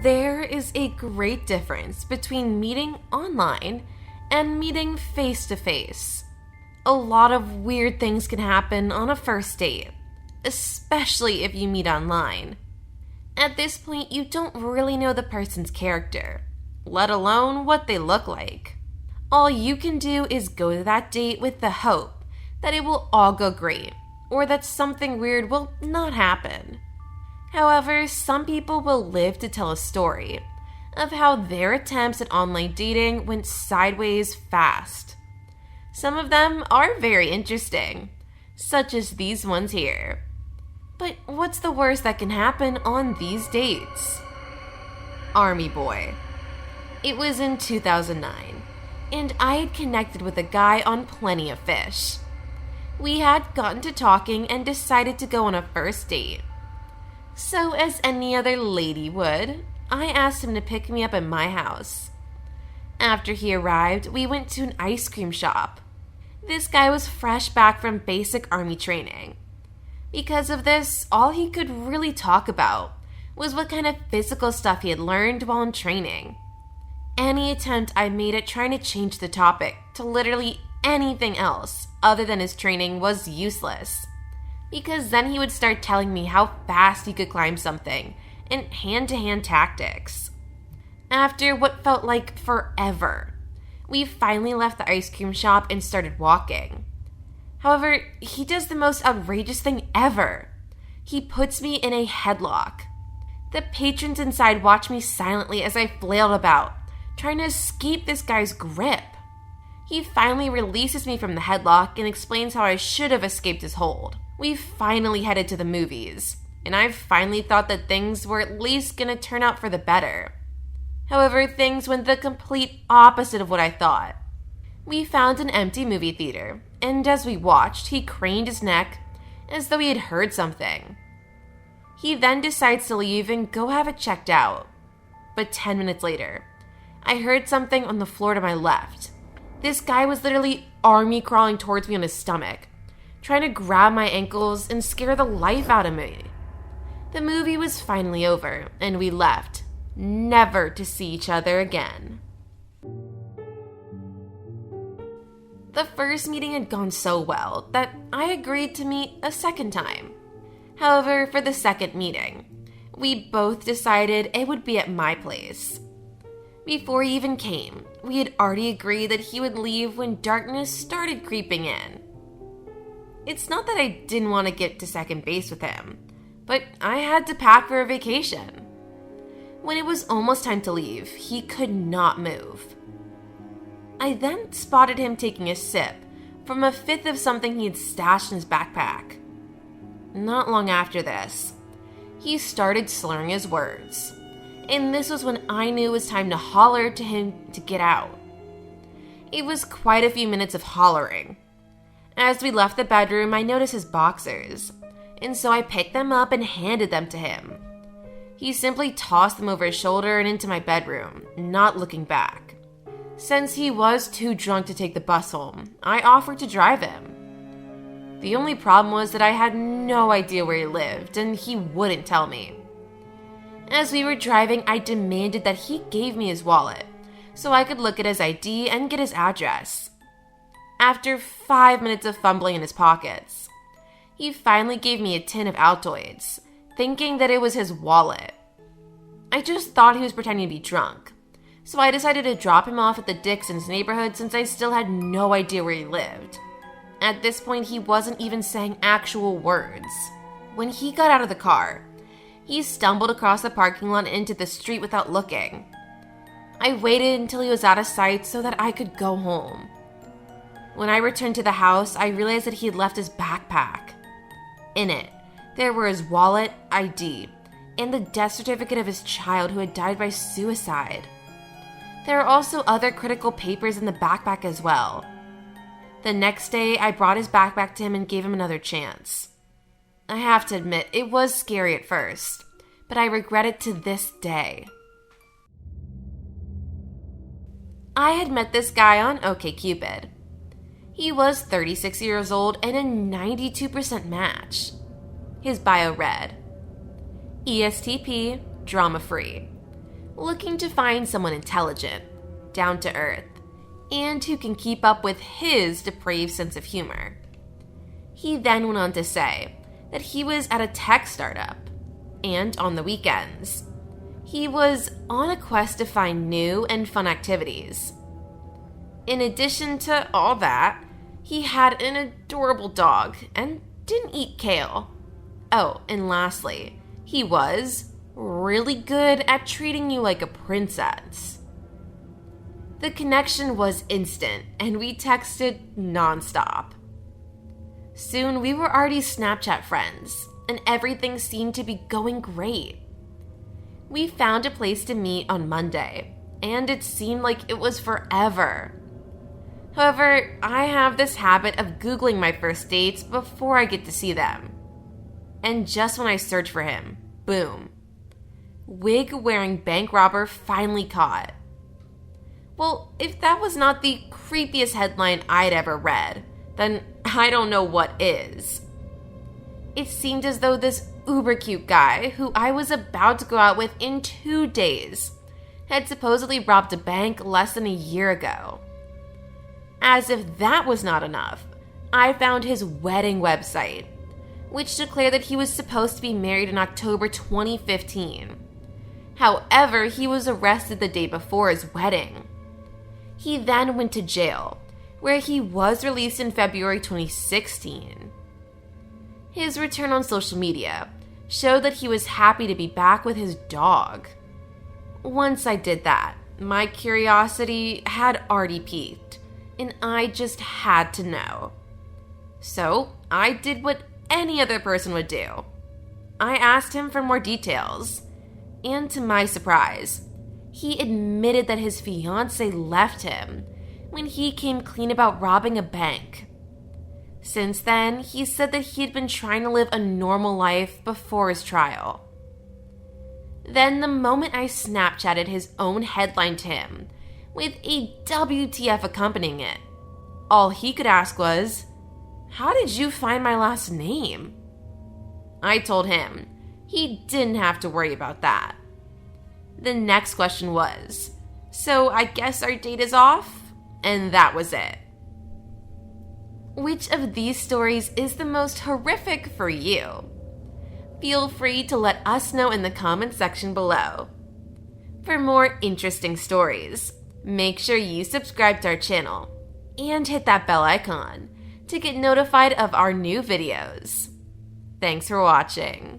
There is a great difference between meeting online and meeting face to face. A lot of weird things can happen on a first date, especially if you meet online. At this point, you don't really know the person's character, let alone what they look like. All you can do is go to that date with the hope that it will all go great, or that something weird will not happen. However, some people will live to tell a story of how their attempts at online dating went sideways fast. Some of them are very interesting, such as these ones here. But what's the worst that can happen on these dates? Army Boy. It was in 2009, and I had connected with a guy on Plenty of Fish. We had gotten to talking and decided to go on a first date. So, as any other lady would, I asked him to pick me up at my house. After he arrived, we went to an ice cream shop. This guy was fresh back from basic army training. Because of this, all he could really talk about was what kind of physical stuff he had learned while in training. Any attempt I made at trying to change the topic to literally anything else other than his training was useless. Because then he would start telling me how fast he could climb something and hand-to-hand tactics. After what felt like forever, we finally left the ice cream shop and started walking. However, he does the most outrageous thing ever. He puts me in a headlock. The patrons inside watch me silently as I flailed about, trying to escape this guy's grip. He finally releases me from the headlock and explains how I should have escaped his hold. We finally headed to the movies, and I finally thought that things were at least gonna turn out for the better. However, things went the complete opposite of what I thought. We found an empty movie theater, and as we watched, he craned his neck as though he had heard something. He then decides to leave and go have it checked out. But 10 minutes later, I heard something on the floor to my left. This guy was literally army crawling towards me on his stomach, trying to grab my ankles and scare the life out of me. The movie was finally over, and we left, never to see each other again. The first meeting had gone so well that I agreed to meet a second time. However, for the second meeting, we both decided it would be at my place. Before he even came, we had already agreed that he would leave when darkness started creeping in. It's not that I didn't want to get to second base with him, but I had to pack for a vacation. When it was almost time to leave, he could not move. I then spotted him taking a sip from a fifth of something he had stashed in his backpack. Not long after this, he started slurring his words, and this was when I knew it was time to holler to him to get out. It was quite a few minutes of hollering. As we left the bedroom, I noticed his boxers, and so I picked them up and handed them to him. He simply tossed them over his shoulder and into my bedroom, not looking back. Since he was too drunk to take the bus home, I offered to drive him. The only problem was that I had no idea where he lived, and he wouldn't tell me. As we were driving, I demanded that he gave me his wallet, so I could look at his ID and get his address. After 5 minutes of fumbling in his pockets, he finally gave me a tin of Altoids, thinking that it was his wallet. I just thought he was pretending to be drunk, so I decided to drop him off at the Dixons neighborhood since I still had no idea where he lived. At this point, he wasn't even saying actual words. When he got out of the car, he stumbled across the parking lot and into the street without looking. I waited until he was out of sight so that I could go home. When I returned to the house, I realized that he had left his backpack. In it, there were his wallet, ID, and the death certificate of his child who had died by suicide. There were also other critical papers in the backpack as well. The next day, I brought his backpack to him and gave him another chance. I have to admit, it was scary at first, but I regret it to this day. I had met this guy on OkCupid. He was 36 years old and a 92% match. His bio read, ESTP, drama-free. looking to find someone intelligent, down to earth, and who can keep up with his depraved sense of humor. He then went on to say that he was at a tech startup, and on the weekends, he was on a quest to find new and fun activities. In addition to all that, he had an adorable dog and didn't eat kale. Oh, and lastly, he was really good at treating you like a princess. The connection was instant, and we texted nonstop. Soon, we were already Snapchat friends, and everything seemed to be going great. We found a place to meet on Monday, and it seemed like it was forever. However, I have this habit of Googling my first dates before I get to see them. And just when I search for him, boom. Wig-wearing bank robber finally caught. Well, if that was not the creepiest headline I'd ever read, then I don't know what is. It seemed as though this uber cute guy, who I was about to go out with in 2 days, had supposedly robbed a bank less than a year ago. As if that was not enough, I found his wedding website, which declared that he was supposed to be married in October 2015. However, he was arrested the day before his wedding. He then went to jail, where he was released in February 2016. His return on social media showed that he was happy to be back with his dog. Once I did that, my curiosity had already peaked, and I just had to know. So I did what any other person would do. I asked him for more details, and to my surprise, he admitted that his fiancée left him when he came clean about robbing a bank. Since then, he said that he had been trying to live a normal life before his trial. Then, the moment I Snapchatted his own headline to him, with a WTF accompanying it, all he could ask was, "How did you find my last name?" I told him he didn't have to worry about that. The next question was, "So I guess our date is off?" And that was it. Which of these stories is the most horrific for you? Feel free to let us know in the comments section below. For more interesting stories, make sure you subscribe to our channel and hit that bell icon to get notified of our new videos. Thanks for watching.